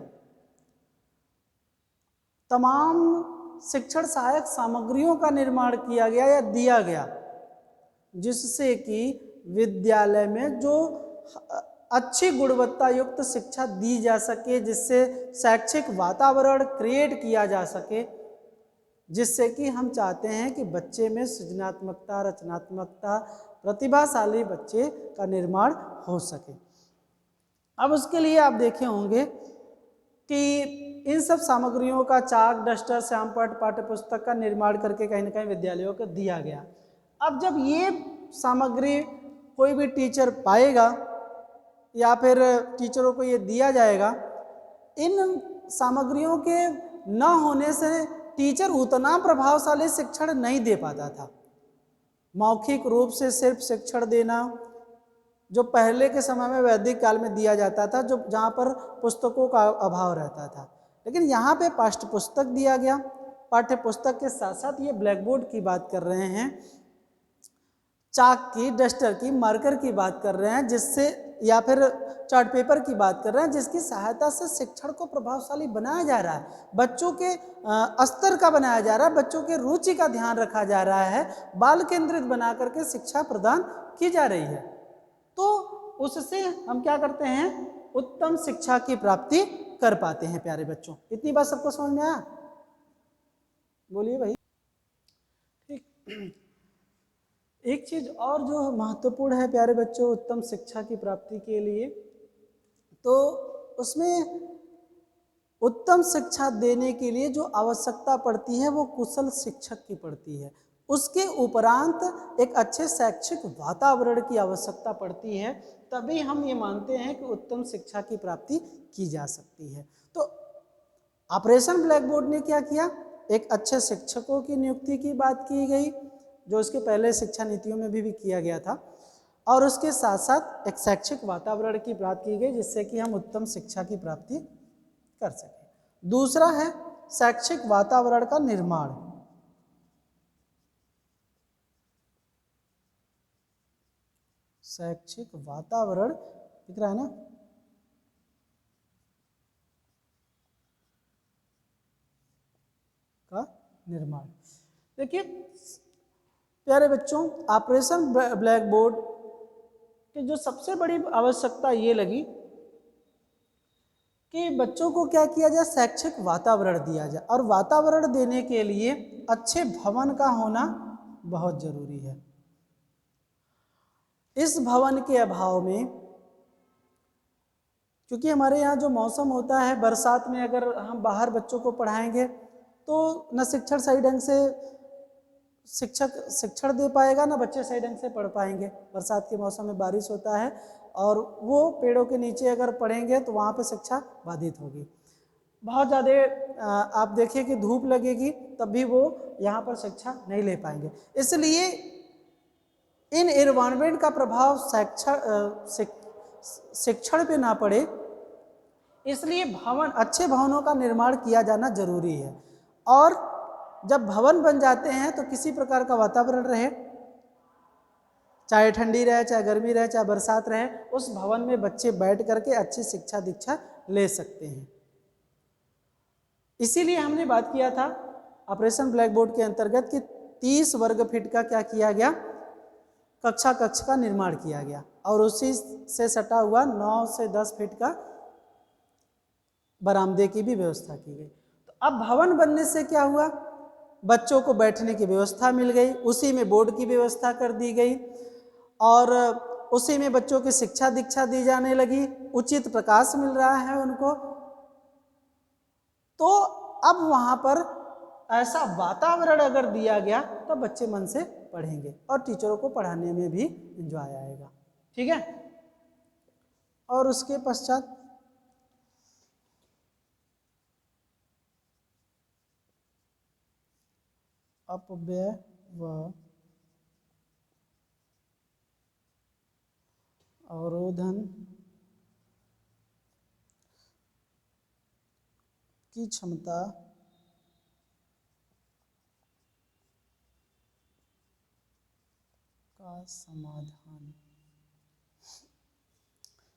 तमाम शिक्षण सहायक सामग्रियों का निर्माण किया गया या दिया गया, जिससे कि विद्यालय में जो अच्छी गुणवत्ता युक्त शिक्षा दी जा सके, जिससे शैक्षिक वातावरण क्रिएट किया जा सके, जिससे कि हम चाहते हैं कि बच्चे में सृजनात्मकता, रचनात्मकता, प्रतिभाशाली बच्चे का निर्माण हो सके। अब उसके लिए आप देखे होंगे कि इन सब सामग्रियों का चाक, डस्टर, श्यामपट्ट, पाठ्य पुस्तक का निर्माण करके कहीं ना कहीं विद्यालयों को दिया गया। अब जब ये सामग्री कोई भी टीचर पाएगा या फिर टीचरों को ये दिया जाएगा, इन सामग्रियों के न होने से टीचर उतना प्रभावशाली शिक्षण नहीं दे पाता था। मौखिक रूप से सिर्फ शिक्षण देना जो पहले के समय में वैदिक काल में दिया जाता था, जो जहाँ पर पुस्तकों का अभाव रहता था, लेकिन यहाँ पे पाठ्य पुस्तक दिया गया। पाठ्य पुस्तक के साथ साथ ये ब्लैक बोर्ड की बात कर रहे हैं, चाक की, डस्टर की, मार्कर की बात कर रहे हैं, जिससे या फिर चार्ट पेपर की बात कर रहे हैं, जिसकी सहायता से शिक्षण को प्रभावशाली बनाया जा रहा है, बच्चों के स्तर का बनाया जा रहा है, बच्चों के रुचि का ध्यान रखा जा रहा है, बाल केंद्रित बना करके शिक्षा प्रदान की जा रही है। तो उससे हम क्या करते हैं, उत्तम शिक्षा की प्राप्ति कर पाते हैं। प्यारे बच्चों, इतनी बात सबको समझ में आया? बोलिए भाई। ठीक, एक चीज और जो महत्वपूर्ण है प्यारे बच्चों उत्तम शिक्षा की प्राप्ति के लिए, तो उसमें उत्तम शिक्षा देने के लिए जो आवश्यकता पड़ती है वो कुशल शिक्षक की पड़ती है। उसके उपरांत एक अच्छे शैक्षिक वातावरण की आवश्यकता पड़ती है, तभी हम ये मानते हैं कि उत्तम शिक्षा की प्राप्ति की जा सकती है। तो ऑपरेशन ब्लैक बोर्ड ने क्या किया, एक अच्छे शिक्षकों की नियुक्ति की बात की गई, जो इसके पहले शिक्षा नीतियों में भी किया गया था, और उसके साथ साथ एक शैक्षिक वातावरण की बात की गई जिससे कि हम उत्तम शिक्षा की प्राप्ति कर सकें। दूसरा है शैक्षिक वातावरण का निर्माण। शैक्षिक वातावरण दिख रहा है ना, का निर्माण। देखिए प्यारे बच्चों, ऑपरेशन ब्लैक बोर्ड की जो सबसे बड़ी आवश्यकता ये लगी कि बच्चों को क्या किया जाए, शैक्षिक वातावरण दिया जाए, और वातावरण देने के लिए अच्छे भवन का होना बहुत जरूरी है। इस भवन के अभाव में, क्योंकि हमारे यहाँ जो मौसम होता है, बरसात में अगर हम बाहर बच्चों को पढ़ाएंगे तो न शिक्षक सही ढंग से शिक्षण दे पाएगा, ना बच्चे सही ढंग से पढ़ पाएंगे। बरसात के मौसम में बारिश होता है और वो पेड़ों के नीचे अगर पढ़ेंगे तो वहाँ पे शिक्षा बाधित होगी। बहुत ज़्यादा आप देखिए कि धूप लगेगी तब भी वो यहाँ पर शिक्षा नहीं ले पाएंगे। इसलिए इन एनवायरनमेंट का प्रभाव शिक्षण पे ना पड़े, इसलिए भवन, अच्छे भवनों का निर्माण किया जाना जरूरी है। और जब भवन बन जाते हैं तो किसी प्रकार का वातावरण रहे, चाहे ठंडी रहे, चाहे गर्मी रहे, चाहे बरसात रहे, उस भवन में बच्चे बैठ करके अच्छी शिक्षा दीक्षा ले सकते हैं। इसीलिए हमने बात किया था ऑपरेशन ब्लैक बोर्ड के अंतर्गत कि 30 वर्ग फीट का क्या किया गया, कक्ष का निर्माण किया गया, और उसी से सटा हुआ 9 से 10 फीट का बरामदे की भी व्यवस्था की गई। तो अब भवन बनने से क्या हुआ, बच्चों को बैठने की व्यवस्था मिल गई, उसी में बोर्ड की व्यवस्था कर दी गई, और उसी में बच्चों की शिक्षा दीक्षा दी जाने लगी, उचित प्रकाश मिल रहा है उनको। तो अब वहाँ पर ऐसा वातावरण अगर दिया गया तो बच्चे मन से पढ़ेंगे और टीचरों को पढ़ाने में भी एंजॉय आएगा। ठीक है। और उसके पश्चात अपव्यय व अवरोधन की क्षमता का समाधान।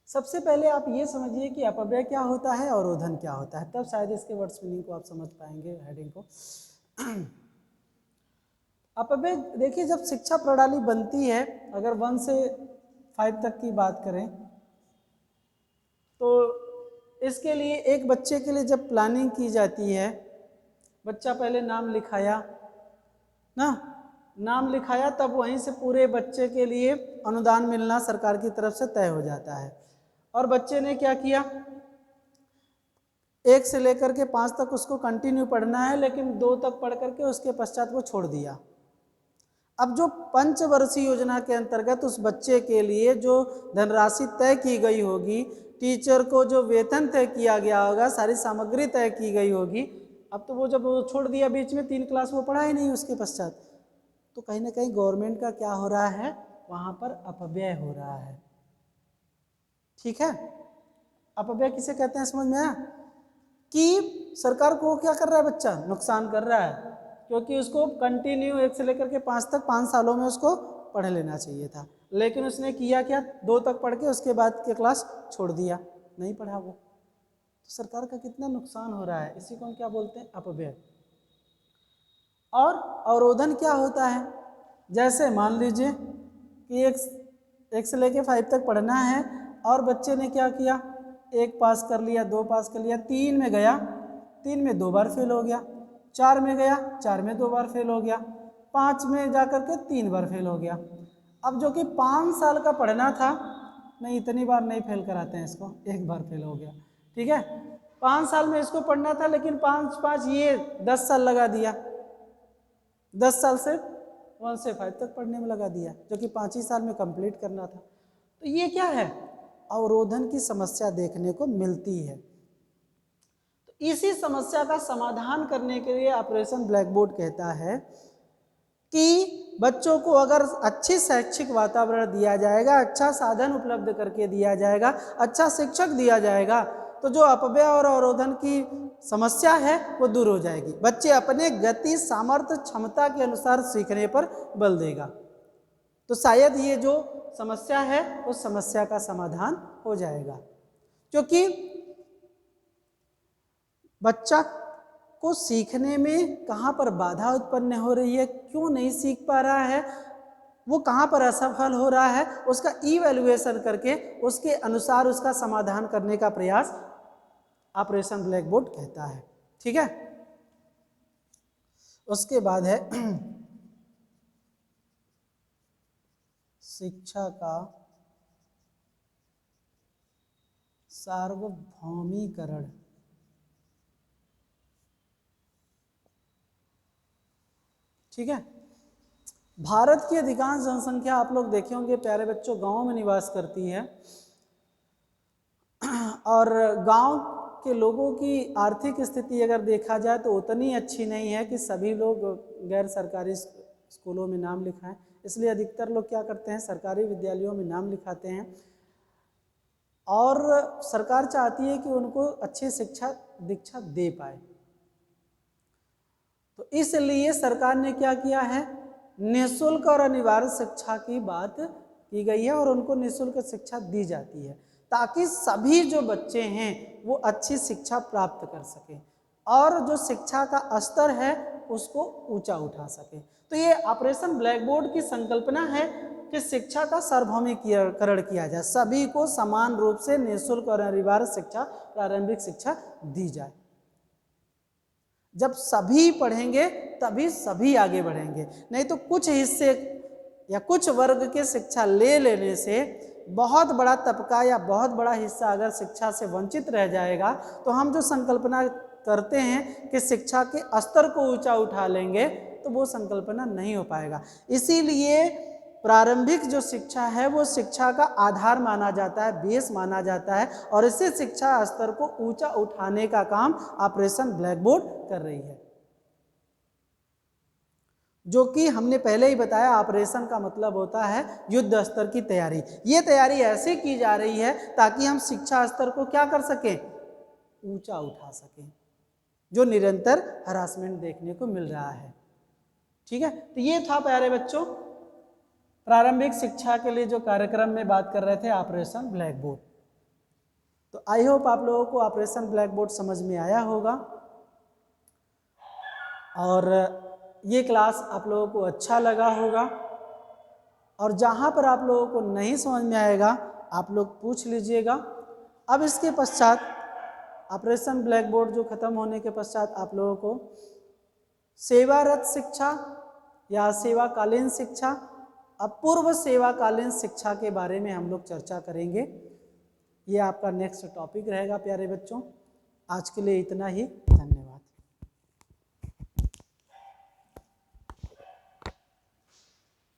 सबसे पहले आप ये समझिए कि अपव्यय क्या होता है, अवरोधन क्या होता है, तब शायद इसके वर्ड्स मीनिंग को आप समझ पाएंगे, हेडिंग को। अपव्यय देखिए, जब शिक्षा प्रणाली बनती है, अगर 1 से 5 तक की बात करें तो इसके लिए एक बच्चे के लिए जब प्लानिंग की जाती है, बच्चा पहले नाम लिखाया ना, नाम लिखाया, तब वहीं से पूरे बच्चे के लिए अनुदान मिलना सरकार की तरफ से तय हो जाता है। और बच्चे ने क्या किया, 1 से लेकर के 5 तक उसको कंटिन्यू पढ़ना है, लेकिन 2 तक पढ़ करके उसके पश्चात वो छोड़ दिया। अब जो पंचवर्षीय योजना के अंतर्गत उस बच्चे के लिए जो धनराशि तय की गई होगी, टीचर को जो वेतन तय किया गया होगा, सारी सामग्री तय की गई होगी, अब तो वो जब वो छोड़ दिया बीच में, 3 क्लास वो पढ़ा ही नहीं उसके पश्चात, तो कहीं ना कहीं गवर्नमेंट का क्या हो रहा है, वहाँ पर अपव्यय हो रहा है। ठीक है। अपव्यय किसे कहते हैं, समझ में आया? कि सरकार को क्या कर रहा है, बच्चा नुकसान कर रहा है, क्योंकि उसको कंटिन्यू 1 से लेकर के 5 तक 5 सालों में उसको पढ़ लेना चाहिए था, लेकिन उसने किया क्या, 2 तक पढ़ के उसके बाद के क्लास छोड़ दिया, नहीं पढ़ा वो, तो सरकार का कितना नुकसान हो रहा है। इसी को हम क्या बोलते हैं, अपव्यय। और अवरोधन क्या होता है, जैसे मान लीजिए कि 1 से लेकर 5 तक पढ़ना है और बच्चे ने क्या किया, 1 पास कर लिया, 2 पास कर लिया, 3 में गया, 3 में 2 बार फेल हो गया, 4 में गया, 4 में 2 बार फेल हो गया, 5 में जा कर के 3 बार फेल हो गया। अब जो कि 5 साल का पढ़ना था, नहीं इतनी बार नहीं फेल कराते हैं इसको, 1 बार फेल हो गया। ठीक है, 5 साल में इसको पढ़ना था, लेकिन 5 ये 10 साल लगा दिया, 10 साल से 1 से 5 तक पढ़ने में लगा दिया, जो कि 5 ही साल में कंप्लीट करना था। तो ये क्या है, अवरोधन की समस्या देखने को मिलती है। तो इसी समस्या का समाधान करने के लिए ऑपरेशन ब्लैक बोर्ड कहता है कि बच्चों को अगर अच्छी शैक्षिक वातावरण दिया जाएगा, अच्छा साधन उपलब्ध करके दिया जाएगा, अच्छा शिक्षक दिया जाएगा, तो जो अपव्यय और अवरोधन की समस्या है वो दूर हो जाएगी। बच्चे अपने गति, सामर्थ्य, क्षमता के अनुसार सीखने पर बल देगा। तो शायद ये जो समस्या है उस समस्या का समाधान हो जाएगा, क्योंकि बच्चा को सीखने में कहाँ पर बाधा उत्पन्न हो रही है, क्यों नहीं सीख पा रहा है, वो कहाँ पर असफल हो रहा है, उसका इवैल्यूएशन करके उसके अनुसार उसका समाधान करने का प्रयास ऑपरेशन ब्लैक बोर्ड कहता है। ठीक है, उसके बाद है शिक्षा का सार्वभौमिकरण। ठीक है, भारत की अधिकांश जनसंख्या आप लोग देखे होंगे प्यारे बच्चों गांव में निवास करती है, और गांव के लोगों की आर्थिक स्थिति अगर देखा जाए तो उतनी अच्छी नहीं है कि सभी लोग गैर सरकारी स्कूलों में नाम लिखाएं। इसलिए अधिकतर लोग क्या करते हैं, सरकारी विद्यालयों में नाम लिखाते हैं, और सरकार चाहती है कि उनको अच्छी शिक्षा दीक्षा दे पाए। तो इसलिए सरकार ने क्या किया है, निःशुल्क और अनिवार्य शिक्षा की बात की गई है और उनको निःशुल्क शिक्षा दी जाती है, ताकि सभी जो बच्चे हैं वो अच्छी शिक्षा प्राप्त कर सकें और जो शिक्षा का स्तर है उसको ऊंचा उठा सकें। तो ये ऑपरेशन ब्लैक बोर्ड की संकल्पना है कि शिक्षा का सार्वभौमिकरण किया जाए, सभी को समान रूप से निःशुल्क और अनिवार्य शिक्षा, प्रारंभिक शिक्षा दी जाए। जब सभी पढ़ेंगे तभी सभी आगे बढ़ेंगे, नहीं तो कुछ हिस्से या कुछ वर्ग के शिक्षा ले लेने से बहुत बड़ा तबका या बहुत बड़ा हिस्सा अगर शिक्षा से वंचित रह जाएगा, तो हम जो संकल्पना करते हैं कि शिक्षा के स्तर को ऊंचा उठा लेंगे, तो वो संकल्पना नहीं हो पाएगा। इसीलिए प्रारंभिक जो शिक्षा है वो शिक्षा का आधार माना जाता है, बेस माना जाता है, और इसी शिक्षा स्तर को ऊंचा उठाने का काम ऑपरेशन ब्लैक बोर्ड कर रही है। जो कि हमने पहले ही बताया, ऑपरेशन का मतलब होता है युद्ध स्तर की तैयारी। ये तैयारी ऐसे की जा रही है ताकि हम शिक्षा स्तर को क्या कर सकें, ऊंचा उठा सकें, जो निरंतर हरासमेंट देखने को मिल रहा है। ठीक है, तो ये था प्यारे बच्चों प्रारंभिक शिक्षा के लिए जो कार्यक्रम में बात कर रहे थे, ऑपरेशन ब्लैक बोर्ड। तो आई होप आप लोगों को ऑपरेशन ब्लैक बोर्ड समझ में आया होगा और ये क्लास आप लोगों को अच्छा लगा होगा। और जहाँ पर आप लोगों को नहीं समझ में आएगा आप लोग पूछ लीजिएगा। अब इसके पश्चात ऑपरेशन ब्लैक बोर्ड जो खत्म होने के पश्चात आप लोगों को सेवारत शिक्षा या सेवाकालीन शिक्षा, अपूर्व सेवाकालीन शिक्षा के बारे में हम लोग चर्चा करेंगे। ये आपका नेक्स्ट टॉपिक रहेगा प्यारे बच्चों। आज के लिए इतना ही, धन्यवाद।